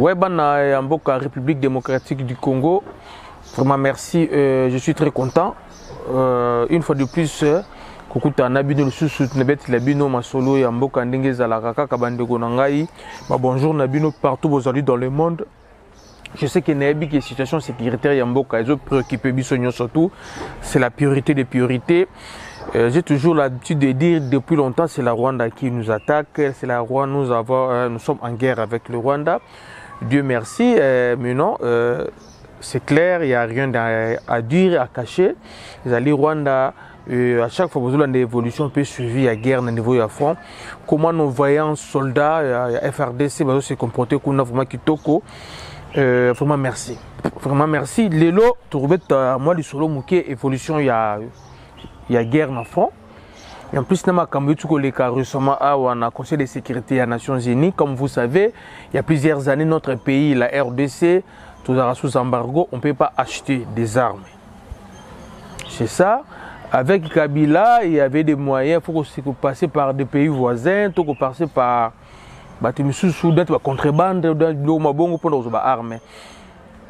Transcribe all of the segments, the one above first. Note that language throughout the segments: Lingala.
Ouais, en Mboka, République démocratique du Congo. Vraiment merci, je suis très content. Une fois de plus, Kukuta Nabino le sous-soutnebet Labino Masolo et Mboka Ndenge Zalaraka Kabandego Nangai. Bonjour Nabino partout vous allez dans le monde. Je sais qu'il y a une situation sécuritaire Yamboka, ils ont préoccupé Bissonio surtout. C'est la priorité des priorités. J'ai toujours l'habitude de dire depuis longtemps c'est la Rwanda qui nous attaque. C'est la Rwanda, nous sommes en guerre avec le Rwanda. Dieu merci, mais non, c'est clair, il n'y a rien à dire, à cacher. Les alliés Rwanda, à chaque fois que vous avez une évolution, peut suivre la guerre au niveau de front. Comment nos voyants soldats, FRDC, se comporter qu'on a vraiment kitoko. Vraiment merci. Vraiment merci. Lélo, tu vois, moi, le solo mouké, évolution, il y a guerre dans le front. Et en plus, récemment, on a Conseil de sécurité des Nations Unies. Comme vous savez, il y a plusieurs années, notre pays, la RDC, tout sous embargo, on ne peut pas acheter des armes. C'est ça. Avec Kabila, il y avait des moyens. Il faut passer par des pays voisins, il faut passer par la contrebande,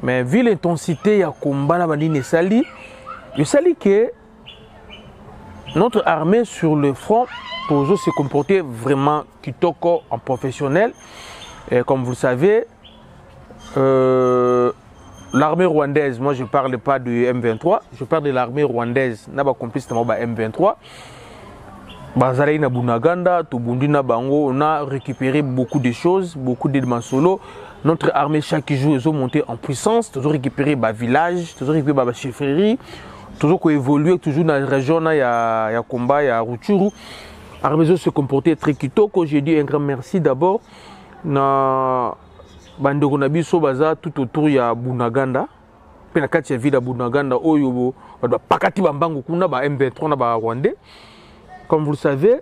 mais vu l'intensité, il y a combat, je salue que notre armée sur le front pour se comporter vraiment kitoko en professionnel. Et comme vous le savez, l'armée rwandaise, moi je ne parle pas du M23, je parle de l'armée rwandaise, n'a pas complice de M23. Bazalaï na Bunaganda, Tobundina Bango, on a récupéré beaucoup de choses, beaucoup d'éléments solo. Notre armée chaque jour ils ont monté en puissance, toujours récupéré des villages, toujours récupéré des chefferies, toujours évolué, toujours dans la région, il y a combat, il y a Rutshuru. L'armée se comportait très kitoko. J'ai dit un grand merci d'abord. Na Bandeko Nabiso Baza tout autour il y a Bunaganda. Puis na kati ya ville ya Bunaganda, oyo ba pakati bambango kuna ba M23 na ba Rwandais. Comme vous le savez,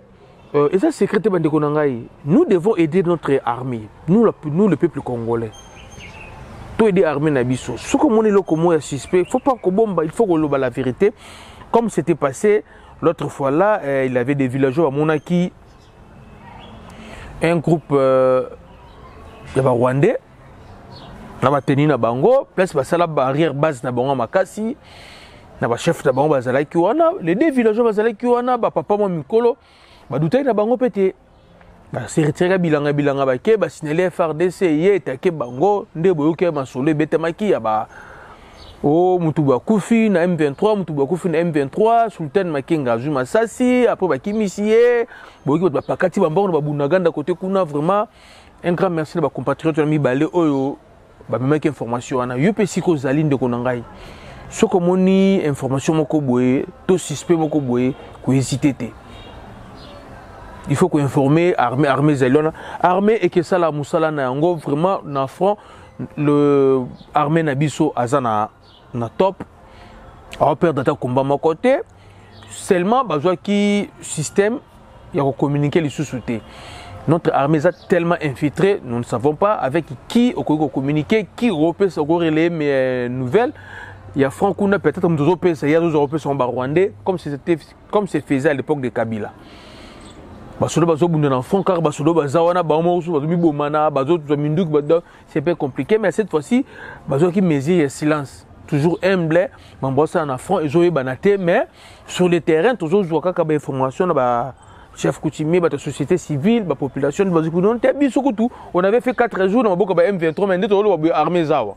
et ça secret Bandeko Nangai, nous devons aider notre armée, nous le peuple congolais. Tout aider l'armée Nabiso. Ce que mon élo comme est suspect, faut pas que bomba, il faut que l'on la vérité. Comme c'était passé l'autre fois là, il y avait des villageois à Monaki, un groupe de Rwandais, na bateni na bango, place basala barrière base na bango makasi. Na ba chef na bango bazala ki wana les deux villageois bazala ki wana ba papa mo mikolo ba doutai na bango pete ba se retira bilanga ba ke ba signaler FRDC ye etake bango nde boyoke masolo betemaki ya ba o mutu ba kufi na M23 mutu ba kufi na M23 Sultan Makenga Zuma Sasi après ba kimisie boyoke ba pakati ba mbongo ba Bunaganda côté kuna vraiment un grand merci na ba compatriotes mi balé oyo ba memaki information wana yo pe siko zali ndeko nangai. Ce que mon information moko boye, tout suspect moko boye, ko hésiter té. Il faut qu'on informer armée zelona, armée et que ça la musala na yango vraiment na front le armée na biso azana na top. On perd data combat mon côté. Seulement besoin qui système il y a communiquer les sous-soutés. Notre armée est tellement infiltrée, nous ne savons pas avec qui on peut communiquer, qui repère relayer mes nouvelles. Il y a Francouna, peut-être que nous il y a 12 Européens sont rwandais, comme c'est faisait à l'époque de Kabila. C'est pas compliqué, mais cette fois-ci, qui mesure le silence. Toujours humble, en front, ils ont banaté, mais sur le terrain, toujours je vois qu'il y a des informations, chef coutumier, la société civile, la population, on avait fait 4 jours dans le M23, mais on a armé Zawa.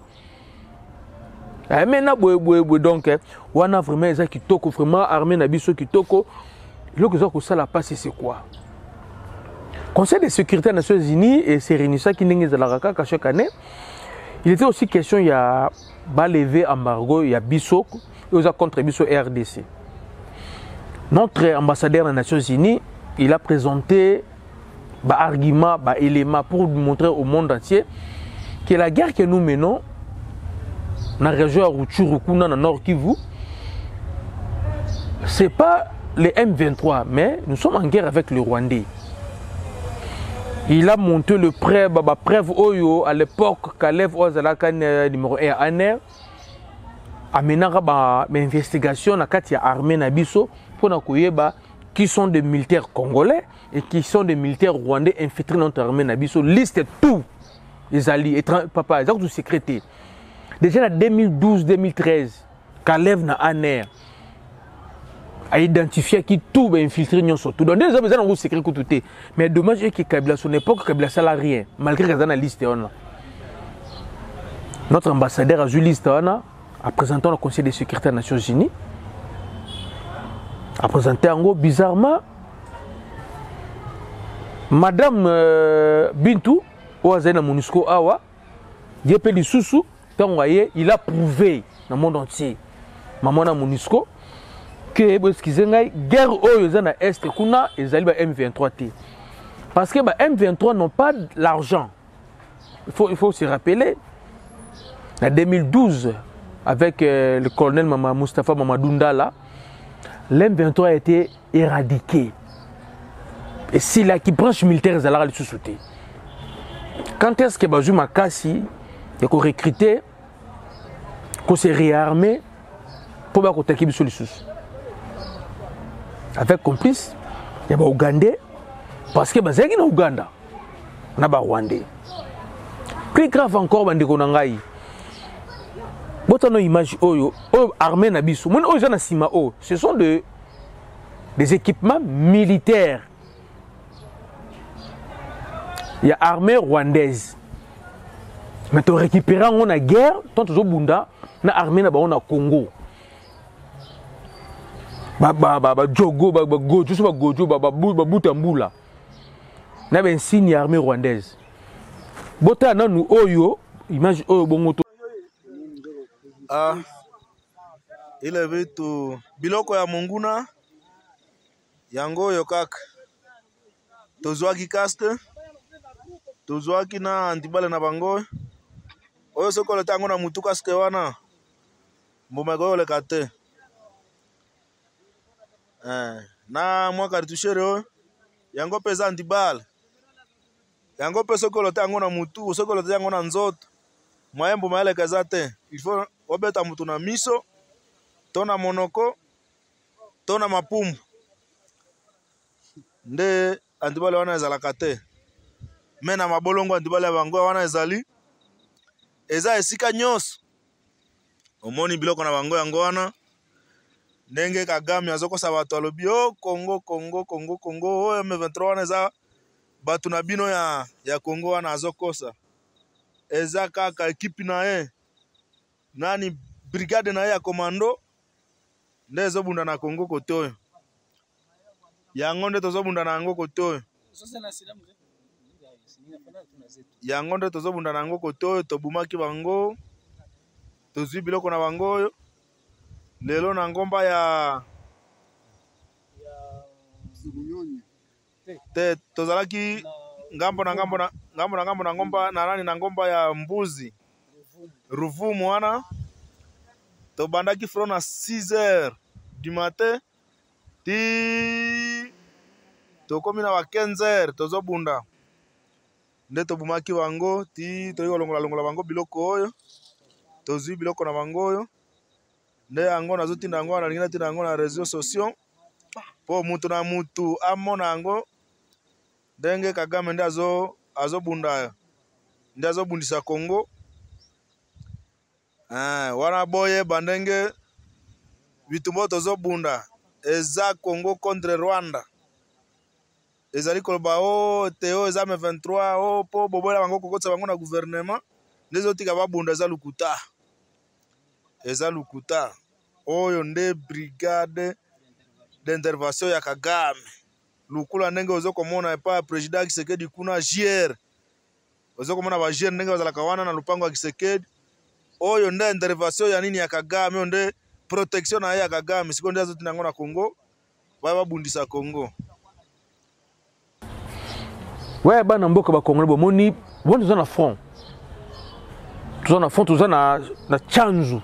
Maintenant, donc, on a vraiment ça qui toko, vraiment armée Nabiso qui toko. Le que ça la passe, c'est quoi? Conseil de sécurité des Nations Unies et c'est réunissant qui n'est pas chaque année. Il était aussi question, il y a levé embargo, il y a Bissot, et aux contre Bissot RDC. Notre ambassadeur des Nations Unies, il a présenté des arguments, des éléments pour montrer au monde entier que la guerre que nous menons, dans la région de Rutshuru, dans le nord Kivu, ce n'est pas les M23, mais nous sommes en guerre avec le Rwandais. Il a monté le preuve Oyo à l'époque, Kalev Ozalaka numéro 1 ANR, amenant une investigation dans l'armée Nabiso pour Nakoyeba qui sont des militaires congolais et qui sont des militaires rwandais infiltrés dans notre armée Nabiso. Liste tout. ezali papa ezali tout secrété déjà en 2012-2013 Kalev na Aner a identifié qui tout va infiltrer non surtout donc des hommes ils ont secret tout mais dommage que Kabila son époque Kabila ça la rien malgré qu'ils ont la liste on notre ambassadeur a joué liste on a présenté au Conseil de sécurité des Nations Unies a présenté en gros bizarrement Madame Bintou ou Azena Monusco Awa Diepeli Soussou il a prouvé dans le monde entier maman na Monusco que la guerre dans l'Est kuna ezali ba M23 T parce que ba M23 n'ont pas l'argent. Il faut se rappeler en 2012 avec le colonel Moustapha Mamadou Ndala, l'M23 a été éradiqué. Et c'est là qui branche militaire ezala le sous-souté. Quand est-ce que Bazou Makassi il faut recruter qu'on se réarmer pour attaquer sur les sous. Avec complice, il y a des Ougandais, parce que les gens en Ouganda, il y a des Rwandais. Plus grave encore, il y a des Rwandais. Si vous avez une image armée, ce sont des équipements militaires. Il y a l'armée rwandaise. Mais tu récupères la guerre, tant que tu as l'armée au Congo. Jogo, Gojo, Gojo, Boutambula. Il y a un signe armée rwandaise. Bota na nous oyo, image oyo bongoto. Ah, il est vitu biloko ya monguna yango yo kaka. Tozwaki casque, tozwaki na antibale na bango. Oyo soko tango na mutu casque wana. Mboma go le kate. Na mwa cartouche yango pesa antibale. Yango pesa soko tango na mutu, soko tango na nzoto. Mwayembo maele kazate. Il faut obeta mutu na miso, tona monoko, tona mapumbu. Nde antibale wana ezalaka te. Mena mabolongo antibale bango wana ezali. Eza esika nyonso. Omoni biloko na bango yango wana. Ndenge Kagame azokosa bato alobi Congo M23 wana eza bato na bino ya Congo wana azokosa. Eza kaka ekipi na ye. Nani brigade na ye ya komando nde ezobunda na Congo kote oyo. Yango nde tozobunda na yango kote oyo. Yango nde tozobunda na yango kote oyo tobumaki bango. Tozwi biloko na bango oyo. Lelo na ngomba ya te tozalaki ngambo na ngomba na nani na ngomba ya mbuzi Ruvumu wana tobandaki front na 6h du matin ti tokomi na ba 15h tozobunda nde tobumaki bango ti toyi kolongola bango biloko oyo tozwi biloko na bango oyo nde yango nazotinda yango na lingina tinda yango na réseaux sociaux po mutu na mutu amona yango ndenge Kagame nde azobunda nde azobundisa Congo. Wana boye bandenge bitumbo tozobunda eza Congo contre Rwanda. Ezali koloba teo eza M23 po bobola bango kokotsa bango na gouvernement nezotika babunda eza lukuta. Eza lukuta. Oyo nde brigade d'intervention ya Kagame. Lukula ndenge ozokomona pa president Kisekedi kuna JR. Ozokomona ba JR ndenge bazalaka wana na lupango ya Kisekedi. Oyo nde intervention ya nini ya Kagame, oyo nde protection na ya Kagame. Siko nde azotina ngo na Congo. Baba bundisa Congo. Ouais, bana mboka ba Congolais bomoni, bon za na front. Tuza na front, tuza na chanzu.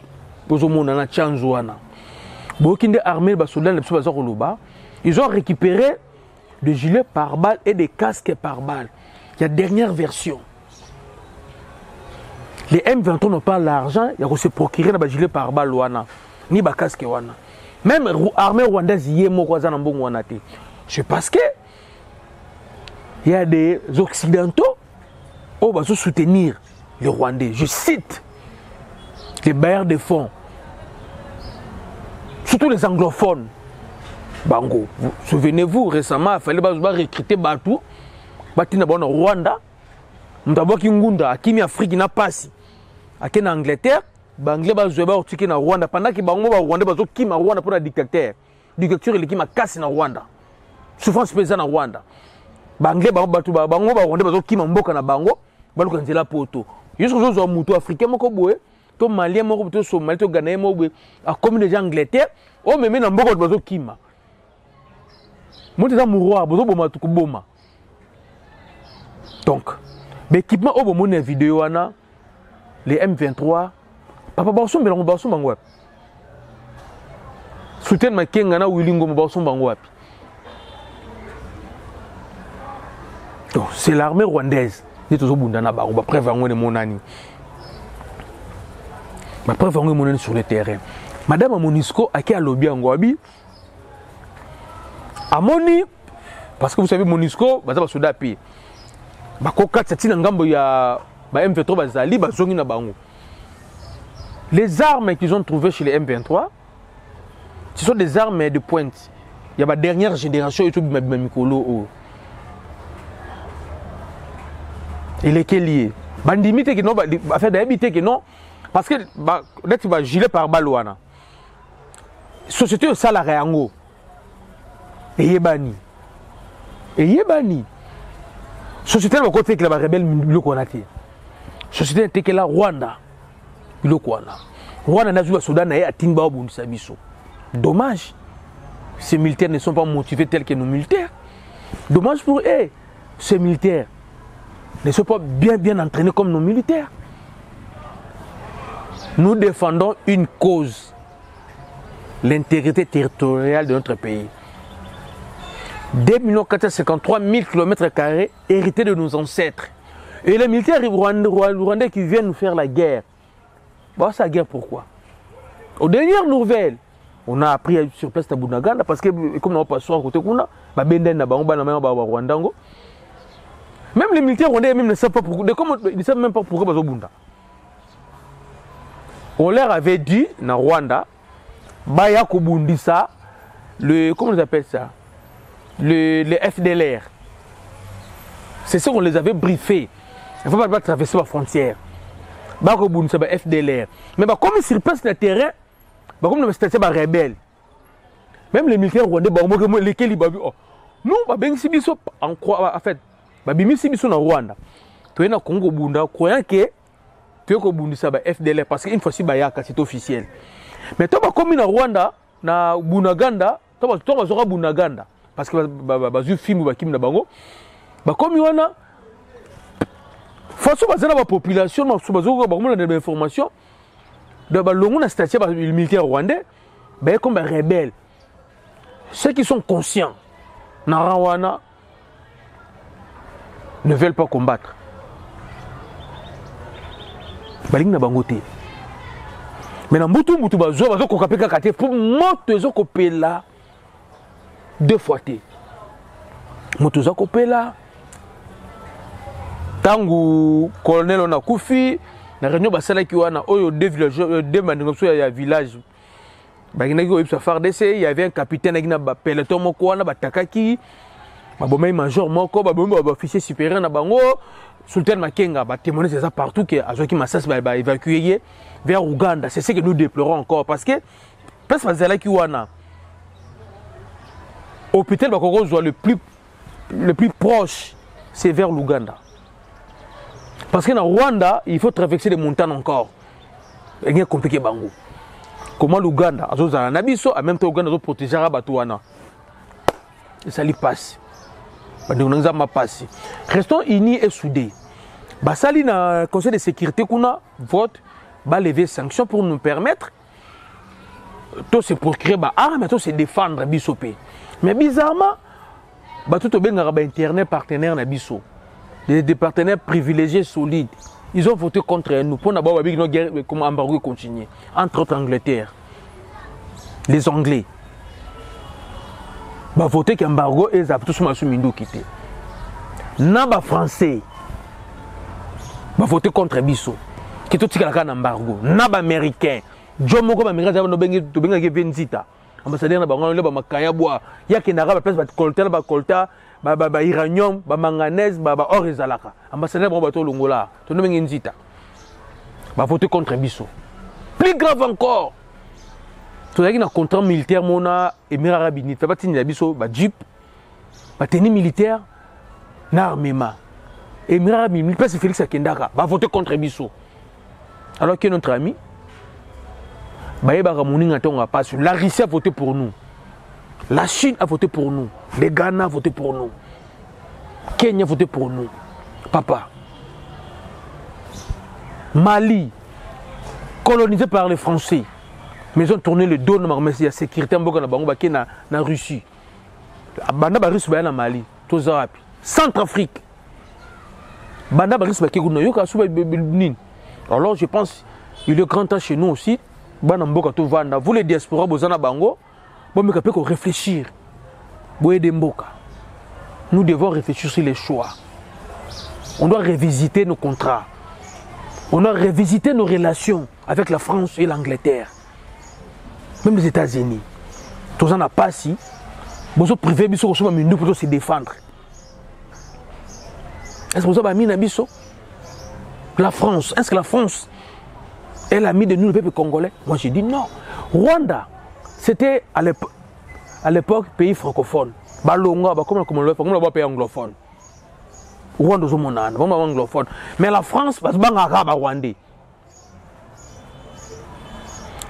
Bozomona na chanzu wana. Bokinde armée ba soldats les baza koloba, ils ont récupéré des gilets pare-balles et des casques pare-balles. Il y a dernière version. Les M23 n'ont pas l'argent, il y a se procurer des gilets pare-balles wana, ni ba casque wana. Même l'armée rwandaise yemo kwaza na mbongo wana te. C'est parce que il y a des occidentaux Oh, bah, soutenir les Rwandais. Je cite les bailleurs de fonds, surtout les anglophones. Bango, souvenez-vous, récemment, il fallait recruter Batou, Batina Bon Rwanda, Mutaboki Ngunda, Akimi Afrique n'a pas si. Akemi en Angleterre, Banglais Bazoeba Otiki na Rwanda, pendant que Bango Rwanda Bazo Kim Rwanda pour la dictature. Dictature, il est qui m'a cassé na Rwanda. Souffrance pesante na Rwanda. Banglais Bango Rwanda Bazo Kim Mboka na Bango, Bango Kanzela Poto. Jusqu'aux autres Moutou africains, Moko Boé, to Malien, Moko to Somalien, to Ghanéen, Moko a commis déjà Angleterre, oh, mais maintenant Mboka Bazo Kima. Moi, je suis mouroir, je suis boma. Donc, l'équipement, au moment de vidéo, les M23, papa, je suis en soutien ma kenga na wilingo mbaso bangwapi. Donc, c'est l'armée rwandaise. Ni tozo bundana ba, on va prévenir mon ani. Ma prévenir mon ani sur le terrain. Madame Monisco a qui a lobby en Gwabi. Amoni, parce que vous savez, Monisco, bah ça va se daper. Bah koka tsati ngambo ya ba M23 bazali ba zongi na bango. Les armes qu'ils ont trouvées chez les M23, ce sont des armes de pointe. Il y a la dernière génération et tout Mikolo. Il est lié. Bandimite qui non, affaire d'habiter qui non, parce que dès que gilet par balouana. Société au salarié en haut. Et Yébani. Société de côté que la rebelle le connaît. Société était que la Rwanda. Le connaît. Rwanda n'a pas Soudan et Timba au Bundi Sabiso. Dommage. Ces militaires ne sont pas motivés tels que nos militaires. Dommage pour eux. Ces militaires ne sont pas bien entraînés comme nos militaires. Nous défendons une cause. L'intégrité territoriale de notre pays. 2 453 000 km² hérités de nos ancêtres. Et les militaires rwandais qui viennent nous faire la guerre. Bon, c'est la guerre pourquoi? Aux dernières nouvelles, on a appris sur place à Bunaganda parce que comme on passe à côté Kuna, même les militaires rwandais ne savent pas pourquoi. Ils ne savent même pas pourquoi Bunda. On leur avait dit dans Rwanda, Baya Kobundisa, comment on appelle ça? Le FDLR. C'est ça qu'on les avait briefés. Il ne faut pas traverser la frontière. Bakobundisa, FDLR. Mais comme ils surpassent le terrain, comme nous sommes des rebelles. Même les militaires rwandais, lesquels ils ont nous, en fait, en Rwanda, tu es dans Congo Bunda, croyant que tu es Bundisa FDLR parce qu'une fois c'est officiel. Mais toi, comme en Rwanda, na Bunaganda, toi, tu Bunaganda. Parce que tu film ou Kim Nabango, comme il y en a, façon la population, des informations, de la station militaire rwandais, comme des rebelles. Ceux qui sont conscients, Narawana, ne veulent pas combattre. Baling na bangote. Mais dans Mbutu bazo ko kapeka kate pour moto ezo kopela 2 fois té. Moto ezo kopela tangu colonel on a kufi na réunion basala ki wana oyo 2 villageois 2 mandingoso ya village. Baginaki ko ibsa FARDC, il y avait un capitaine agina ba peloton moko wana batakaki. Babomai major moko babomai officier supérieur na bango. Sultan Makenga va témoigner c'est ça partout que Azoki Massas va évacuer vers Ouganda. C'est ce que nous déplorons encore parce que parce que Kiwana hôpital Bakoko le plus proche c'est vers l'Ouganda. Parce que dans Rwanda, il faut traverser les montagnes encore. Il y a compliqué bango. Comment l'Ouganda Azozana Nabiso en même temps Ouganda doit protéger Rabatouana. Et ça lui passe. Restons unis et soudés. Basali na conseil de sécurité kuna vote ba lever sanctions pour nous permettre de se procurer ba armes, de se défendre bisopé. Mais bizarrement, ba tout benga ba internet partenaire na biso. Des partenaires privilégiés solides. Ils ont voté contre nous pour n'avoir une guerre comme embargo continuer entre autres Angleterre. Les Anglais ba voté qu'embargo et ça tout sous mindu quitter. Naba français va voter contre biso qui tout tika na embargo na ba américain jomo ko ba américain no bengi to benga ke benzita ambassadeur na bango le ba makanya bois ya ke na ba place ba colta ba uranium ba manganèse ba or ezalaka ambassadeur ba to longola to no bengi nzita va voter contre biso. Plus grave encore, tu as un contrat militaire mona Émirats Arabes Unis, tu as pas biso ba jeep, ba tenue militaire, na armement. Émirats Arabes Unis, place Félix Akendaka, va voter contre biso. Alors que notre ami, la Russie a voté pour nous, la Chine a voté pour nous, le Ghana a voté pour nous, Kenya a voté pour nous, papa. Mali, colonisé par les Français, mais ils ont tourné le dos dans la sécurité en Russie. Banda ba Russie na Mali, Centrafrique. Banda ba Russie alors je pense il est grand temps chez nous aussi. Vous les diasporas, vous réfléchir. Nous devons réfléchir sur les choix. On doit revisiter nos contrats. On doit revisiter nos relations avec la France et l'Angleterre. Même les États-Unis. Tout ça n'a pas si. Vous privé pour se défendre. Est-ce que vous avez mis la France? Est-ce que la France est l'ami de nous, le peuple congolais? Moi, j'ai dit non. Rwanda, c'était à l'époque pays francophone. Balonga, comme le pays anglophone. Rwanda, anglophone. Mais la France, parce que c'est Rwandais.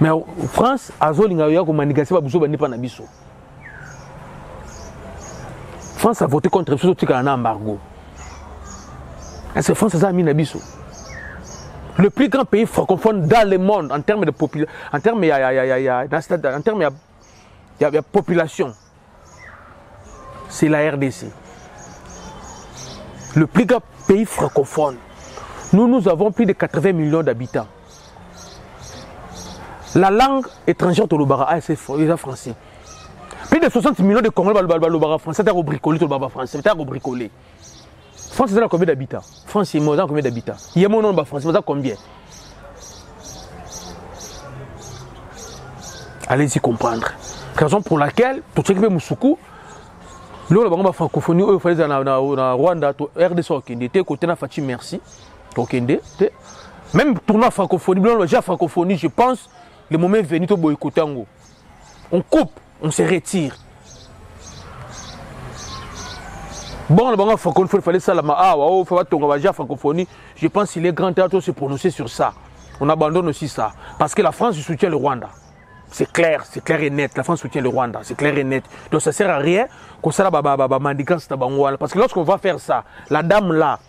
Mais France, France a voté contre un embargo. Est-ce que France a mis Nabiso? Le plus grand pays francophone dans le monde en termes de population, en termes de population, c'est la RDC. Le plus grand pays francophone. Nous avons plus de 80 millions d'habitants. La langue étrangère de l'Obara, c'est français. Plus de 60 millions de Congolais l'Obara français, c'est bricolé, français, c'est bricolé. France, c'est combien d'habitants? France, c'est combien d'habitants? Il y a mon nom français, c'est combien? Allez-y comprendre. Raison pour laquelle, tout ce qui est Moussoukou, la francophonie, il fallait dans Rwanda, RDC, côté na Fachi, merci. Même tournoi à francophonie, déjà francophonie, je pense, le moment est venu, on coupe, on se retire. Bon, il fallait ça, francophonie. Je pense qu'il est grand temps de se prononcer sur ça. On abandonne aussi ça. Parce que la France soutient le Rwanda. C'est clair et net. La France soutient le Rwanda, c'est clair et net. Donc ça ne sert à rien qu'on s'arrête à parce que lorsqu'on va faire ça, la dame là,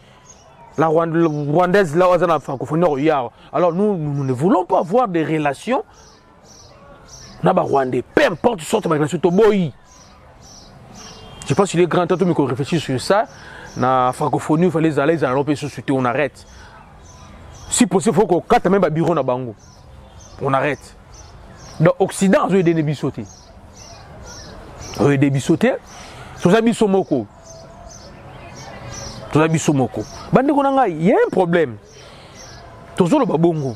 la Rwandaise là, la francophonie, alors nous ne voulons pas avoir des relations. Rwandais, peu importe sorte de relation, je pense qu'il est grand temps de réfléchir sur ça. Dans la francophonie, il fallait aller dans l'Europe et on arrête. Si possible, il faut qu'on casse même un bureau dans Bango. On arrête. Dans l'Occident, on a des bissotés. On a des bissotés. On a des bisomoko. On a des bisomoko. Il y a un problème. Toujours le babongo.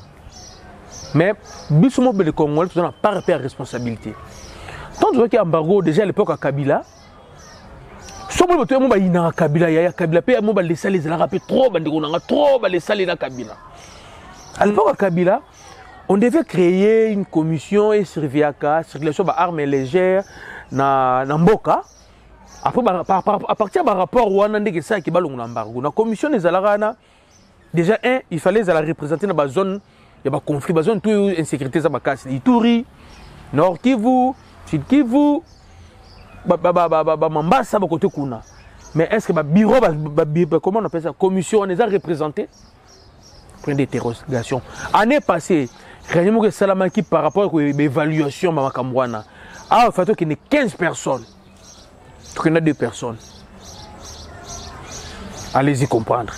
Mais bisomoko de Congolais, on n'a pas repéré la responsabilité. Tant que qu'il y a un embargo, déjà à l'époque à Kabila, si on a un Kabila, il y a Kabila, il y a les salles, trop les salles de Kabila. À l'époque à Kabila, on devait créer une commission et surveiller la circulation d'armes légères dans Mboka. Après, à partir du rapport, on a dit que ça qui est l'embargo. La commission des Alarana, déjà, il fallait la représenter dans la zone, il y a un conflit, dans la zone de insécurité, Ituri, Nord Kivu, Sud Kivu, Mambasa, côté Kuna. Mais est-ce que le bureau, comment on appelle ça, commission, on les a représentés? Point d'interrogation. Année passée, rien que Salamaki par rapport à l'évaluation de Makamwana. Ah, il faut qu'il y ait 15 personnes. Il y a 2 personnes. Allez-y comprendre.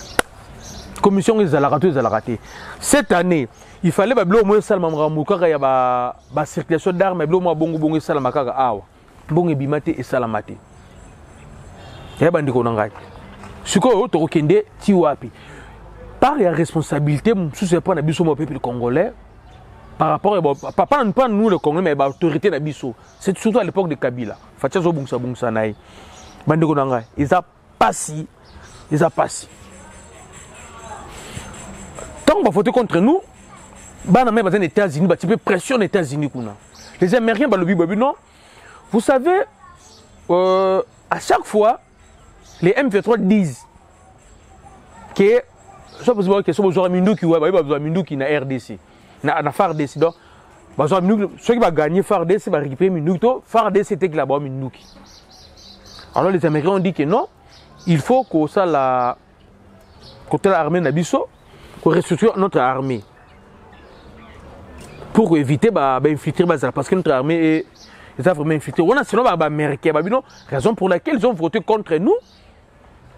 Commission des raté. Cette année, il fallait que au moins Salamamouka, il y a une circulation d'armes, mais au moins Bongo Salamaka, Bongo Bimate et Salamate. Il y a un bandit. Ce qu'on a Tiwapi. part ya responsabilité sous ce point na biso mo peuple congolais par rapport à pas nous le Congolais mais l'autorité na biso. C'est surtout à l'époque de Kabila. Fatia zo bungsa naï. Bandeko nanga, ils a passé. Tant qu'on va voter contre nous, bah même les États-Unis, bah tu peux pression les États-Unis kuna. Les Américains bah le bibi non. Vous savez à chaque fois les M23 disent que ça peut se voir que c'est besoin Minduki ouais bah besoin Minduki na RDC. Na FARDC donc besoin Minduki ceux qui va gagner FARDC va récupérer Minduki to FARDC c'était que là-bas Minduki. Alors les Américains ont dit que non, il faut que ça la côté l'armée nabiso qu'on restructure notre armée pour éviter infiltrer parce que notre armée est vraiment infiltrée. On a sinon américain raison pour laquelle ils ont voté contre nous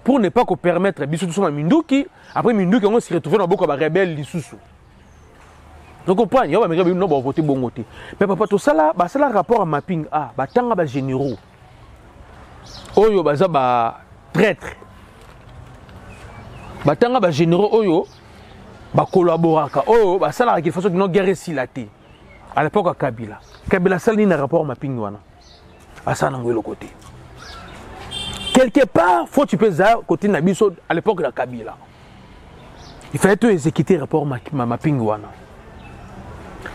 pour ne pas permettre biso tout ça Minduki après Minduki on se retrouver dans beaucoup de rebelles lisusu. Donc comprends, il y a américain non va voter bon côté. Mais papa tout ça là, ça la rapport à mapping tanga ba généraux. Oyo baza ba traître. Batanga ba généraux oyo ba collaboraka. Oyo ba sala ki façon que non guerre silaté. À l'époque à Kabila. Kabila sali na rapport mapping wana. Asa na ngwelo côté. Quelque part, faut tu peux ça côté na biso à l'époque de Kabila. Il fallait tout exécuter rapport mapping wana.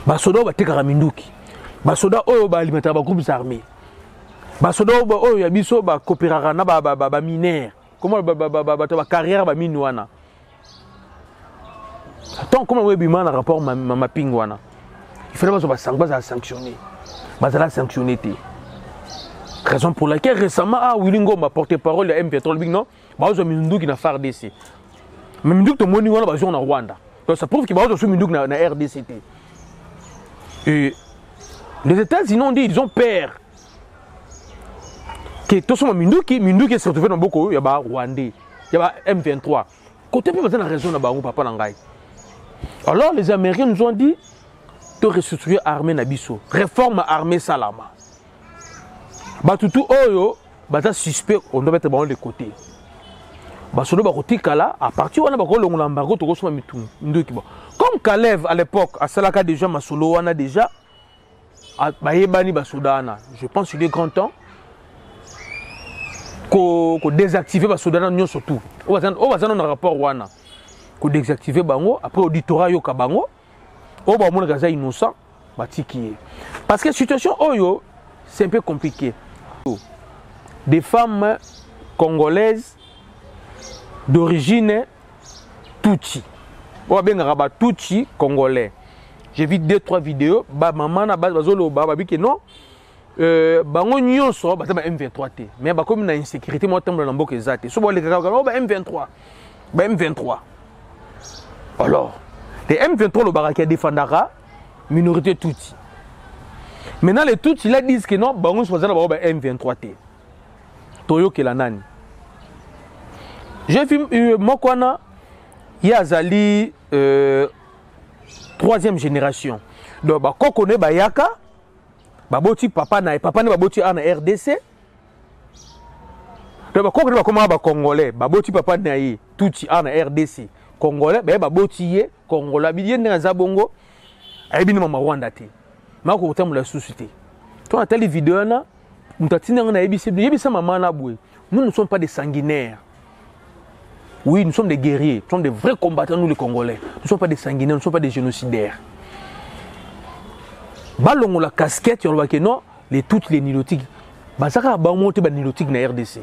Ba soda ba tekara Minduki. Ba soda oyo ba alimenter ba groupes armés. Basoda oyo ya biso ba coopérera na ba mineur comment ba carrière ba mine wana tant comment we bima na rapport mapping wana il fallait ba sanctionner bazala sanctionner té raison pour laquelle récemment Willingo m'a porté parole à M23 big non ba ozo Minduki na FARDC mais Minduki to moni wana ba zo na Rwanda donc ça prouve que ba ozo Minduki na RDC et les États-Unis ont dit ils ont peur que tout ce Minduki se retrouve dans beaucoup, il y a Rwandais, il y a M23. Côté plus la raison de papa Nangai. Alors les Américains nous ont dit de restructurer l'armée Nabiso, réforme armée Salama. Batutu Oyo, bata suspect, on doit mettre de côté. Basodo Bakoti Kala, à partir de l'embargo, comme Kalev à l'époque, à Salaka déjà, Masolo Wana déjà, à Bayebani Basodana, je pense qu'il est grand temps. Ko désactiver ba soldats nyo surtout on va dans un rapport wana ko désactiver bango après auditorat yo ka bango o ba mona gaza innocent batiki parce que situation oyo c'est un peu compliqué des femmes congolaises d'origine Tutsi o benga ba Tutsi congolais j'ai vu 2-3 vidéos ba maman na bazolo ba biki non bango nyonso ba M23 té mais ba comme na insécurité mo temble na mboka ezate so ba le kaka ba M23 alors les M23 le baraka défendara minorité Tutsi maintenant les Tutsi là disent que non bango so ba M23 té toyo ke la nani j'ai vu mokwana yazali 3e génération donc ba kokone ba yaka baboti papa ne baboti na RDC donc bakoko bakoma ba congolais baboti papa na yi Tutsi na RDC congolais baboti ye congolais bidien na zabongo ayebini mama Rwanda te mako kotamula société to na telle vidéo na mutatina na yebisa mama na boué nous ne sommes pas des sanguinaires. Oui, nous sommes des guerriers, nous sommes des vrais combattants, nous les Congolais. Nous ne sommes pas des sanguinaires, nous ne sommes pas des génocidaires. Balongo la casquette, on va que non, toutes les nilotiques. Basaka ba monter ba nilotique na RDC.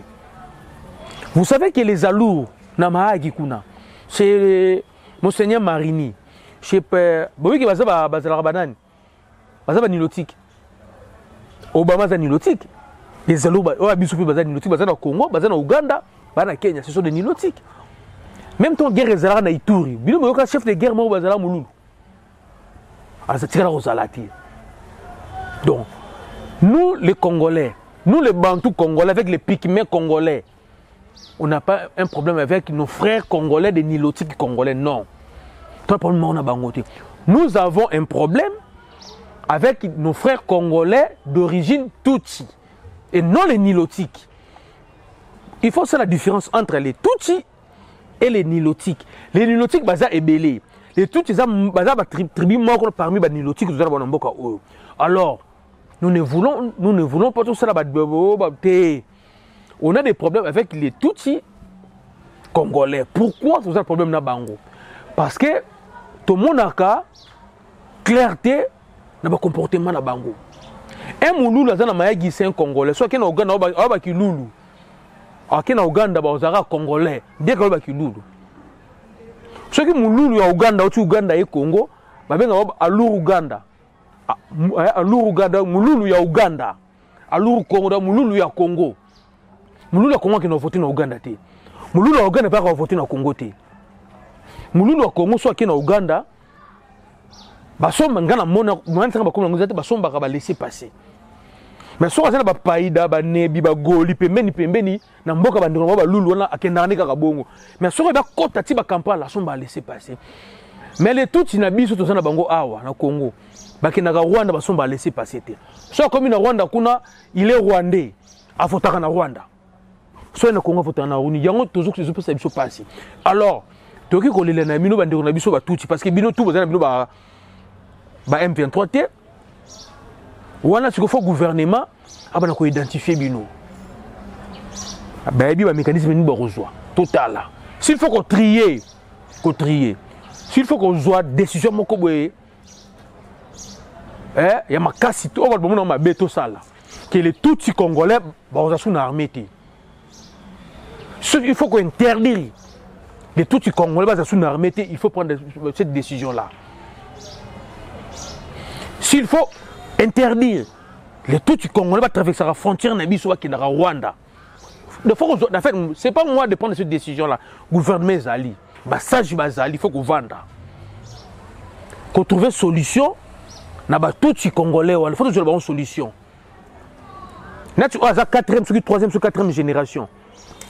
Vous savez que les alours na Mahagi kuna, c'est Monseigneur Marini, chez père, bobi que bazaba bazala banane. Bazaba nilotique. Obama za nilotique. Les alours ba bisupi bazana nilotique, bazana Congo, bazana Uganda, bazana Kenya, ce sont des nilotiques. Même ton guerre ezala na Ituri, bino moyoka chef de guerre mo bazala mululu. Asa tikala rozalati. Donc, nous les Congolais, nous les Bantous congolais avec les Pygmées congolais, on n'a pas un problème avec nos frères congolais, des nilotiques congolais, non. Nous avons un problème avec nos frères congolais d'origine Tutsi et non les nilotiques. Il faut faire la différence entre les Tutsis et les nilotiques. Les nilotiques, baza ebélé. Les tout ces baza tribu mort parmi les nilotiques, alors, nous ne voulons pas tout ça. On a des problèmes avec les Tutsis congolais. Pourquoi tout ça le problème na bango? Parce que tout le monde a clarté dans le comportement na bango. Un moulou là dans ma c'est un congolais. Soit qu'il y a Ouganda, ou qui loulou. Alors qu'il y a Ouganda, bah congolais. Bien que qui loulou. Soit qu'il moulou ya Ouganda, ou Ouganda et Congo, bah bien à lourd Ouganda. À lourd Ouganda, moulou ya Ouganda. À lourd Congo, moulou ya Congo. Moulou ya Congo qui n'a voté na Ouganda té. Moulou ya Ouganda pas voté na Congo té. Moulou ya Congo soit qu'il na Ouganda. Basomba ngana mona mwana ba komla nguzate basomba ka ba laisser passer. Mais so azana ba paida ba nebi ba goli pembeni na mboka ba ndiko ba lulu wana akenda nika ka bongo. Mais so ba kota ti ba Kampala somba laisser passer. Mais les tout na biso to sana bango awa na Congo. Ba kenda ka Rwanda basomba laisser passer te. So comme na Rwanda kuna il est rwandais afotaka na Rwanda. So na Congo afotaka na Rwanda yango toujours que je peux passer. Alors toki ko lela na bino ba ndiko na biso ba tuti parce que bino tout bazana bino ba M23 T. Ou on a ce qu'il faut gouvernement à identifier bino. Il y a un mécanisme de rejoindre total. S'il faut qu'on trie, s'il faut qu'on soit décision il y a ma casse on va le ma béto sale que les tout congolais ont une armée. Il faut qu'on interdire les tout congolais ont une armée. Il faut prendre cette décision là. S'il faut interdire les tout congolais traverser la frontière qui est Rwanda. En fait, ce n'est pas moi de prendre cette décision-là. Gouvernement Zali, Bassage Bazali, il faut qu'on vende. Qu'on trouve une solution, il tout congolais, il faut trouver une solution. Il y a 4e, 3e, 4e génération.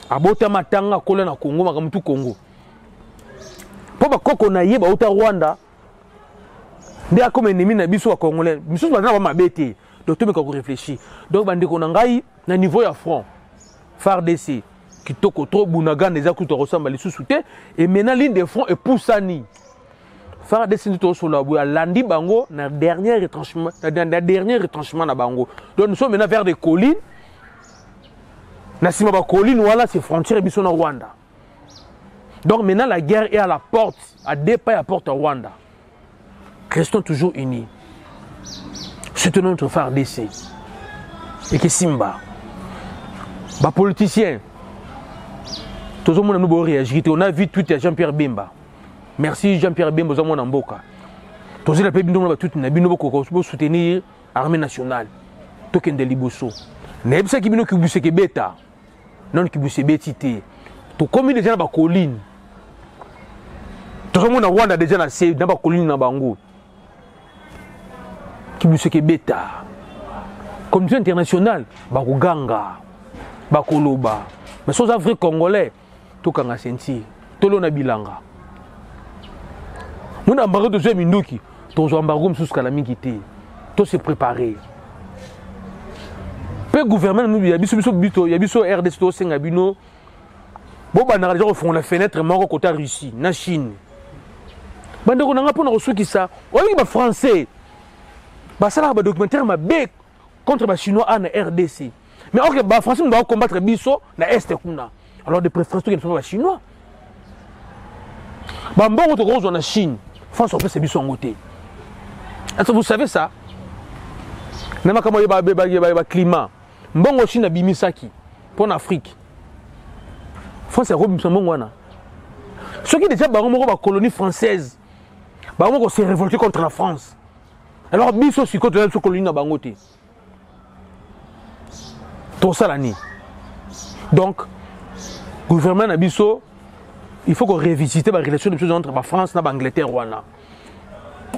Abota matanga kola na Congo, makamutu Congo. Pour que qu'on aille au Rwanda. Dès comme ennemi na biso congolais biso bazana ba mabete donc tout me ko réfléchir donc bande ko ngai na niveau ya front FARDC kitoko trop bunaganda eza ku to ressemble les sous-souté et maintenant ligne de front et poussani FARDC to sur la boya landi bango na dernier retranchement na bango donc nous sommes maintenant vers des collines na sima ba collines voilà c'est frontière biso na Rwanda donc maintenant la guerre est à la porte à deux pas à la porte à Rwanda. Restons toujours unis. Soutenons notre FARDC. Et que Simba, les politiciens, tout le monde a réagi. On a vu Twitter Jean-Pierre Bemba. Merci Jean-Pierre Bemba, nous avons Mboka. Tout le monde a soutenir l'armée nationale. Tout le monde a liboso. Mais ce qui est bouché que bêta, non qui bouché bétité. Tout comme les gens dans la colline. Tout le monde a Rwanda déjà dans la colline dans Bango. Qui me que bêta. Communauté internationale, Bakuganga, Bakoloba. Mais ce sont vrais Congolais, tout kanga senti, tout le monde bilanga. Nous avons embarqué de ce minouki, tout le embarqué sous Kalamiki, tout se préparer. Le gouvernement, il y a des RDC, tout Sengabino. Bon, on a déjà fait la fenêtre, mais on côté Russie, la Chine. On a pas reçu qui ça. On est français. Ça a un documentaire contre les Chinois en RDC. Mais les Français doivent combattre les Bisso dans l'Est. Alors, de préférence, ils sont les Chinois. Si on est en Chine, France, on peut se Bisso en côté. Est-ce que vous savez ça? Il y a un climat. Mbongo Chine a bimisaki pour l'Afrique. France est Mbongo. Ceux qui déjà la colonie française, ils s'est révolté contre la France. Alors, biso si contre la colonie na bangote. Tout ça l'année. Donc, le gouvernement na biso, il faut qu'on révisite la relation entre la France et l'Angleterre.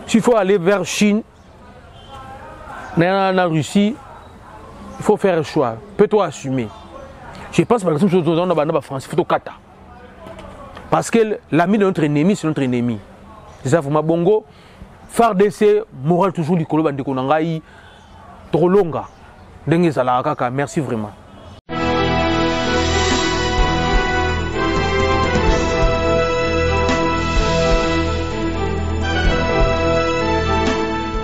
S'il faut aller vers Chine, la Russie, il faut faire un choix. Peut-on assumer? Je pense par exemple que la France, il faut kata. Parce que l'ami de notre ennemi, c'est notre ennemi. C'est ça, ma bongo. FARDC, moral toujours du colo bande konangai trop longa. Merci vraiment.